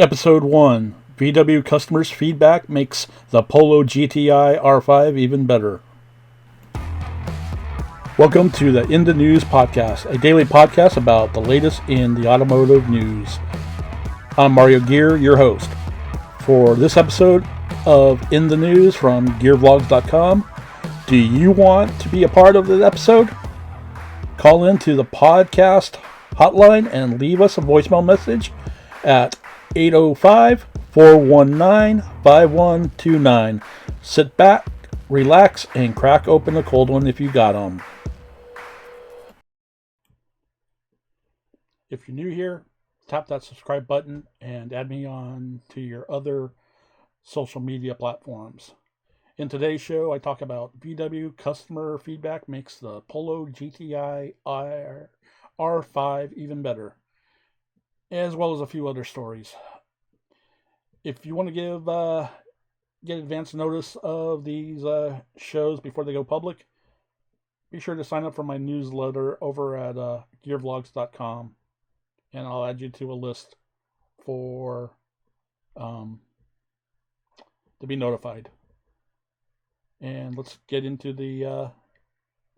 Episode 1. VW customers' feedback makes the Polo GTI R5 even better. Welcome to the In the News podcast, a daily podcast about the latest in the automotive news. I'm Mario Gear, your host. For this episode of In the News from GearVlogz.com, do you want to be a part of the episode? Call into the podcast hotline and leave us a voicemail message at 805-419-5129. Sit back, relax, and crack open a cold one if you got them. If you're new here, tap that subscribe button and add me on to your other social media platforms. In today's show, I talk about VW customer feedback makes the Polo GTI R5 even better, as well as a few other stories. If you want to get advance notice of these shows before they go public, be sure to sign up for my newsletter over at GearVlogz.com, and I'll add you to a list for to be notified. And let's get into the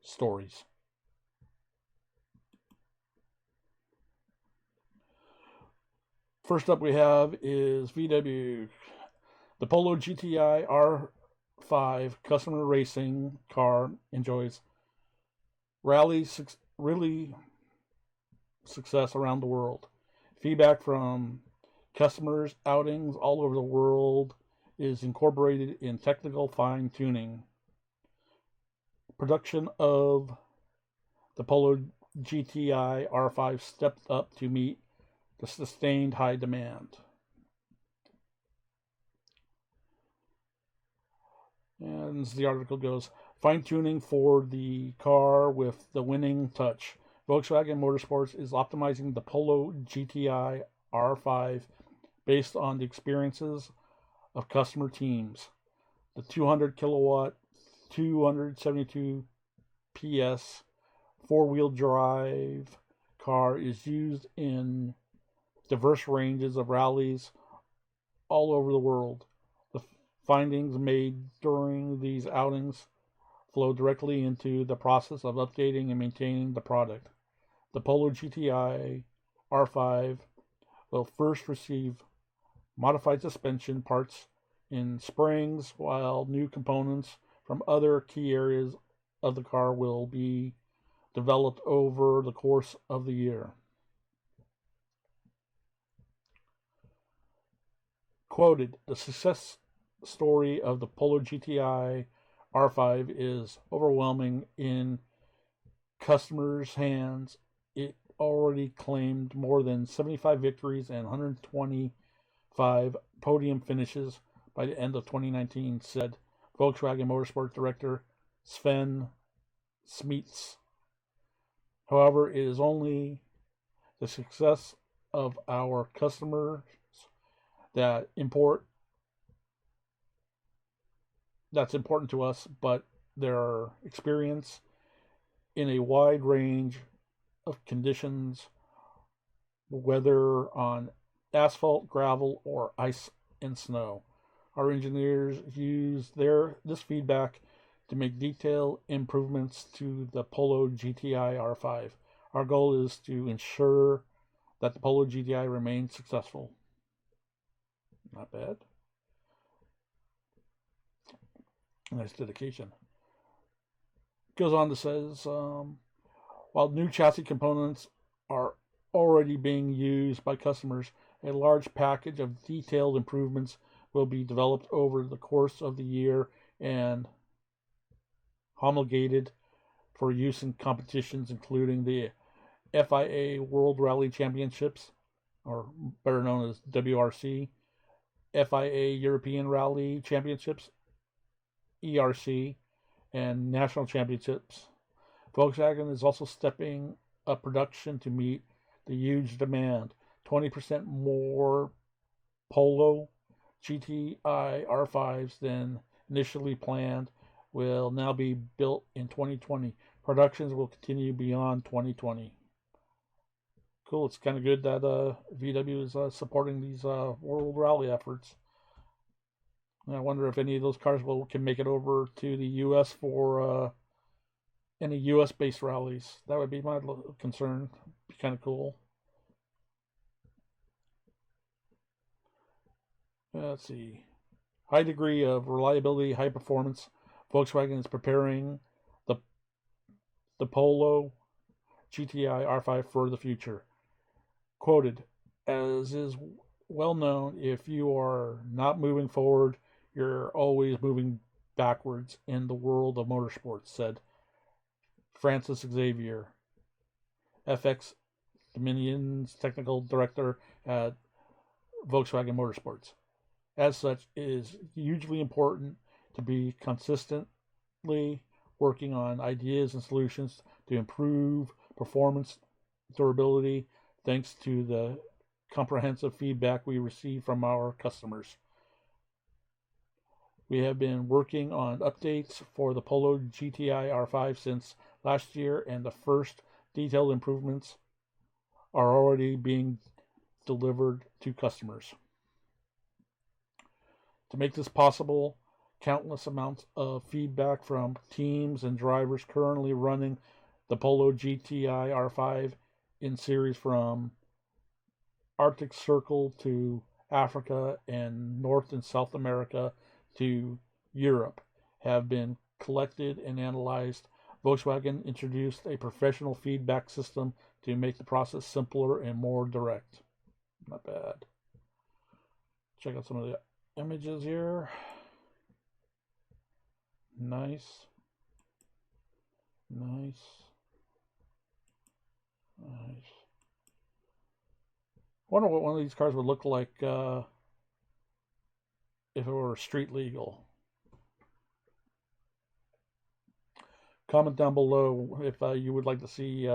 stories. First up we have is VW. The Polo GTI R5 customer racing car enjoys really success around the world. Feedback from customers' outings all over the world is incorporated in technical fine-tuning. Production of the Polo GTI R5 stepped up to meet the sustained high demand. And as the article goes, fine-tuning for the car with the winning touch. Volkswagen Motorsports is optimizing the Polo GTI R5 based on the experiences of customer teams. The 200 kilowatt, 272 PS four-wheel drive car is used in diverse ranges of rallies all over the world. The findings made during these outings flow directly into the process of updating and maintaining the product. The Polo GTI R5 will first receive modified suspension parts in springs, while new components from other key areas of the car will be developed over the course of the year. Quoted, the success story of the Polo GTI R5 is overwhelming in customers' hands. It already claimed more than 75 victories and 125 podium finishes by the end of 2019, said Volkswagen Motorsport Director Sven Smeets. However, it is only the success of our customers that's important to us, but their experience in a wide range of conditions, whether on asphalt, gravel, or ice and snow. Our engineers use this feedback to make detailed improvements to the Polo GTI R5. Our goal is to ensure that the Polo GTI remains successful. Not bad. Nice dedication. Goes on to says, while new chassis components are already being used by customers, a large package of detailed improvements will be developed over the course of the year and homologated for use in competitions including the FIA World Rally Championships, or better known as WRC, FIA European Rally Championships, ERC, and National Championships. Volkswagen is also stepping up production to meet the huge demand. 20% more Polo GTI R5s than initially planned will now be built in 2020. Productions will continue beyond 2020. cool. It's kind of good that VW is supporting these World Rally efforts. And I wonder if any of those cars can make it over to the U.S. for any U.S.-based rallies. That would be my concern. Be kind of cool. Let's see. High degree of reliability, high performance. Volkswagen is preparing the Polo GTI R5 for the future. Quoted, as is well known, if you are not moving forward, you're always moving backwards in the world of motorsports, said Francis Xavier, FX Dominion's technical director at Volkswagen Motorsports. As such, it is hugely important to be consistently working on ideas and solutions to improve performance, durability, thanks to the comprehensive feedback we receive from our customers. We have been working on updates for the Polo GTI R5 since last year, and the first detailed improvements are already being delivered to customers. To make this possible, countless amounts of feedback from teams and drivers currently running the Polo GTI R5 in series from Arctic Circle to Africa and North and South America to Europe have been collected and analyzed. Volkswagen introduced a professional feedback system to make the process simpler and more direct. Not bad. Check out some of the images here. Nice. Nice. Nice. I wonder what one of these cars would look like if it were street legal. Comment down below if you would like to see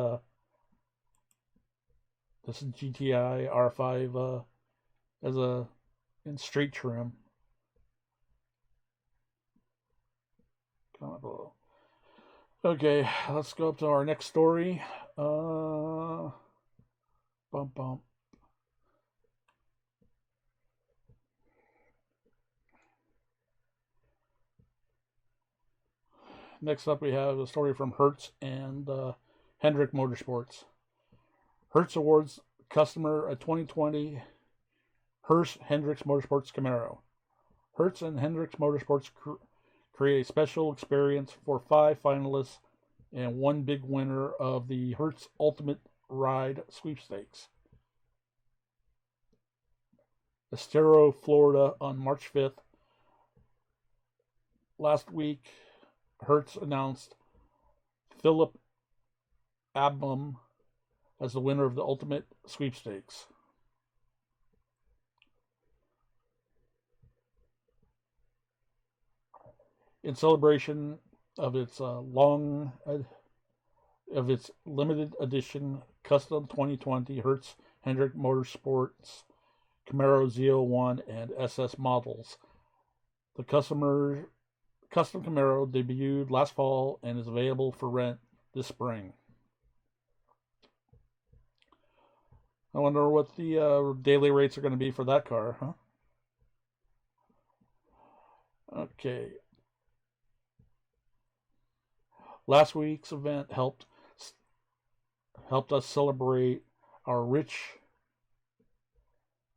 this GTI R5 in street trim. Comment below. Okay, let's go up to our next story. Bump. Next up, we have a story from Hertz and Hendrick Motorsports. Hertz awards customer a 2020 Hertz-Hendrick Motorsports Camaro. Hertz and Hendrick Motorsports create a special experience for 5 finalists and 1 big winner of the Hertz Ultimate Ride Sweepstakes. Estero, Florida, on March 5th. Last week, Hertz announced Philip Abram as the winner of the Ultimate Sweepstakes. In celebration of its limited edition custom 2020 Hertz-Hendrick Motorsports Camaro Z01 and SS models, the custom Camaro debuted last fall and is available for rent this spring. I wonder what the daily rates are going to be for that car, huh? Okay. Last week's event helped us celebrate our rich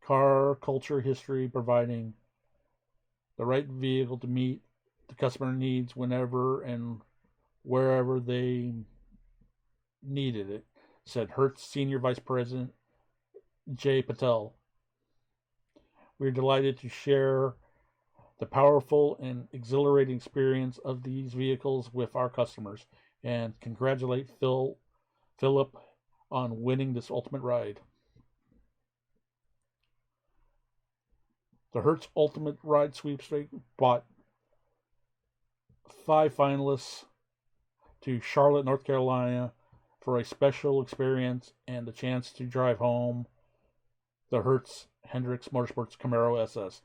car culture history, providing the right vehicle to meet the customer needs whenever and wherever they needed it, said Hertz Senior Vice President Jay Patel. We're delighted to share the powerful and exhilarating experience of these vehicles with our customers and congratulate Philip on winning this ultimate ride. The Hertz Ultimate Ride Sweepstakes brought 5 finalists to Charlotte, North Carolina for a special experience and the chance to drive home the Hertz-Hendrick Motorsports Camaro SS.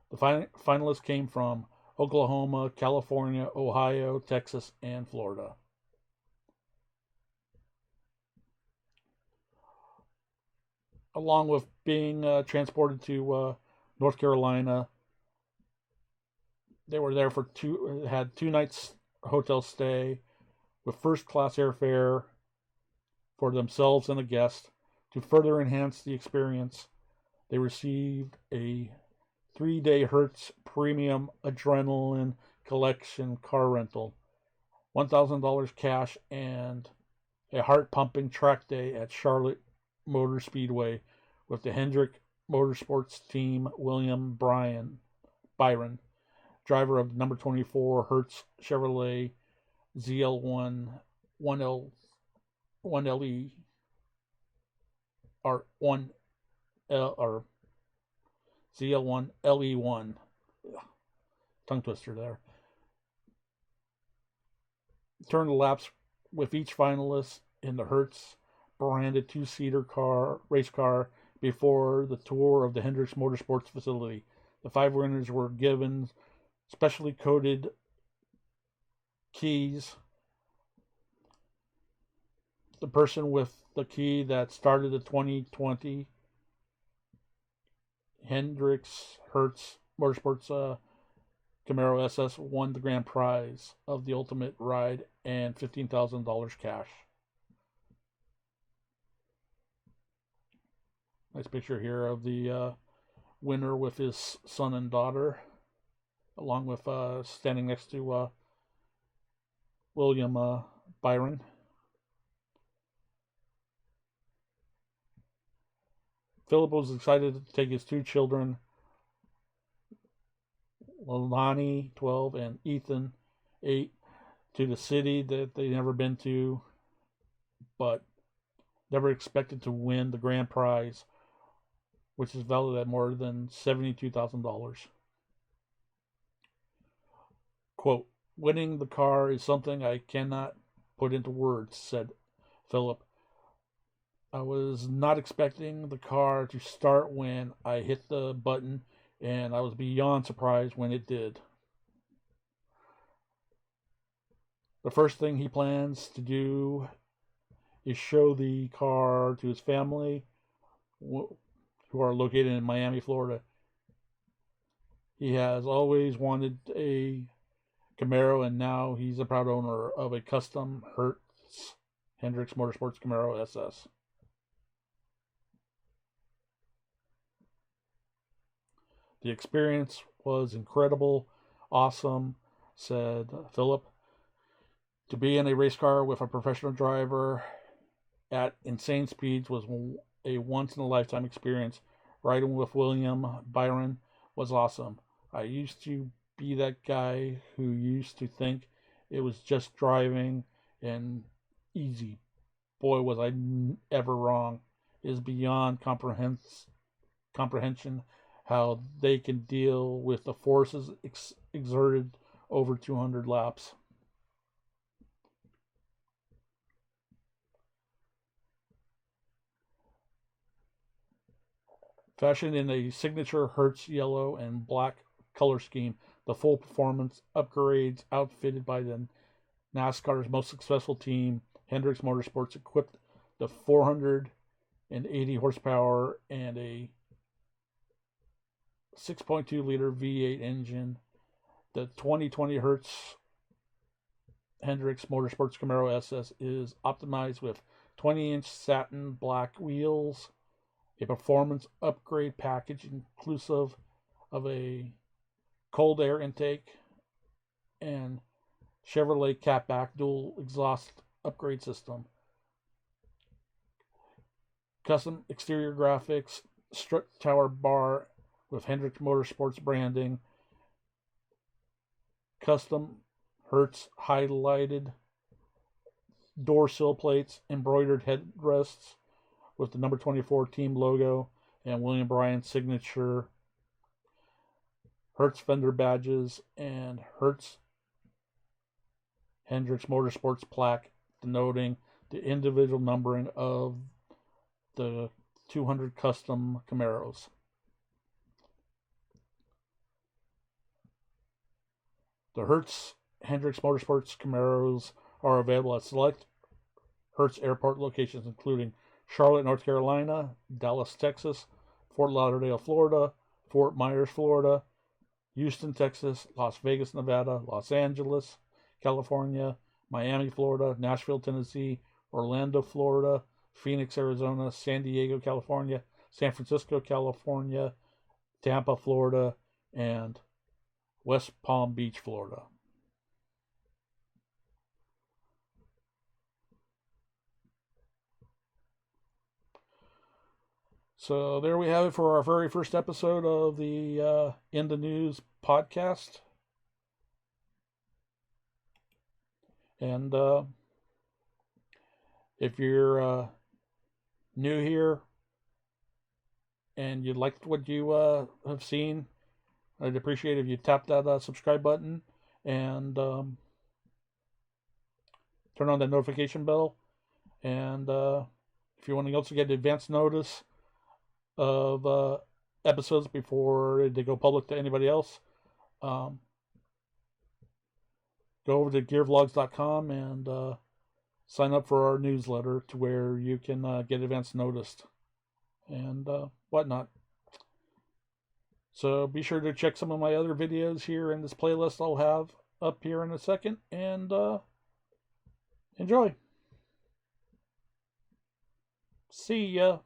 The finalists came from Oklahoma, California, Ohio, Texas, and Florida. along with being transported to North Carolina. They were there for had 2 nights hotel stay with first class airfare for themselves and a guest. To further enhance the experience, they received a 3-day Hertz Premium Adrenaline Collection car rental, $1,000 cash, and a heart-pumping track day at Charlotte Motor Speedway with the Hendrick Motorsports team William Byron, driver of number 24 Hertz Chevrolet ZL1 1LE or 1L or ZL1 LE1. Tongue twister there. Turn the laps with each finalist in the Hertz branded 2-seater race car before the tour of the Hendrick Motorsports facility. The 5 winners were given specially coded keys. The person with the key that started the 2020 Hendrick's Hertz Motorsports Camaro SS won the grand prize of the ultimate ride and $15,000 cash. Nice picture here of the winner with his son and daughter, along with standing next to William Byron. Philip was excited to take his 2 children, Lonnie, 12, and Ethan, 8, to the city that they'd never been to, but never expected to win the grand prize, which is valued at more than $72,000. Quote, "Winning the car is something I cannot put into words," said Philip. "I was not expecting the car to start when I hit the button, and I was beyond surprised when it did." The first thing he plans to do is show the car to his family, who are located in Miami, Florida. He has always wanted a Camaro, and now he's a proud owner of a custom Hertz-Hendrick Motorsports Camaro SS. The experience was incredible, awesome, said Philip. To be in a race car with a professional driver at insane speeds was a once-in-a-lifetime experience. Riding with William Byron was awesome. I used to be that guy who used to think it was just driving and easy. Boy, was I ever wrong. It is beyond comprehension how they can deal with the forces exerted over 200 laps. Fashioned in a signature Hertz yellow and black color scheme, the full performance upgrades outfitted by the NASCAR's most successful team, Hendrick Motorsports, equipped the 480 horsepower and a 6.2-liter V8 engine. The 2020 Hertz-Hendrick Motorsports Camaro SS is optimized with 20-inch satin black wheels, a performance upgrade package inclusive of a cold air intake and Chevrolet catback dual exhaust upgrade system, custom exterior graphics, strut tower bar with Hendrick Motorsports branding, custom Hertz highlighted door sill plates, embroidered headrests with the number 24 team logo and William Bryan's signature, Hertz fender badges, and Hertz-Hendrick Motorsports plaque denoting the individual numbering of the 200 custom Camaros. The Hertz-Hendrick Motorsports Camaros are available at select Hertz airport locations, including Charlotte, North Carolina, Dallas, Texas, Fort Lauderdale, Florida, Fort Myers, Florida, Houston, Texas, Las Vegas, Nevada, Los Angeles, California, Miami, Florida, Nashville, Tennessee, Orlando, Florida, Phoenix, Arizona, San Diego, California, San Francisco, California, Tampa, Florida, and West Palm Beach, Florida. So there we have it for our very first episode of the In the News podcast. And if you're new here and you liked what you have seen, I'd appreciate if you tap that subscribe button and turn on that notification bell. And if you want to also get advance notice of episodes before they go public to anybody else, go over to gearvlogs.com and sign up for our newsletter to where you can get advance noticed and whatnot. So be sure to check some of my other videos here in this playlist I'll have up here in a second, and enjoy. See ya.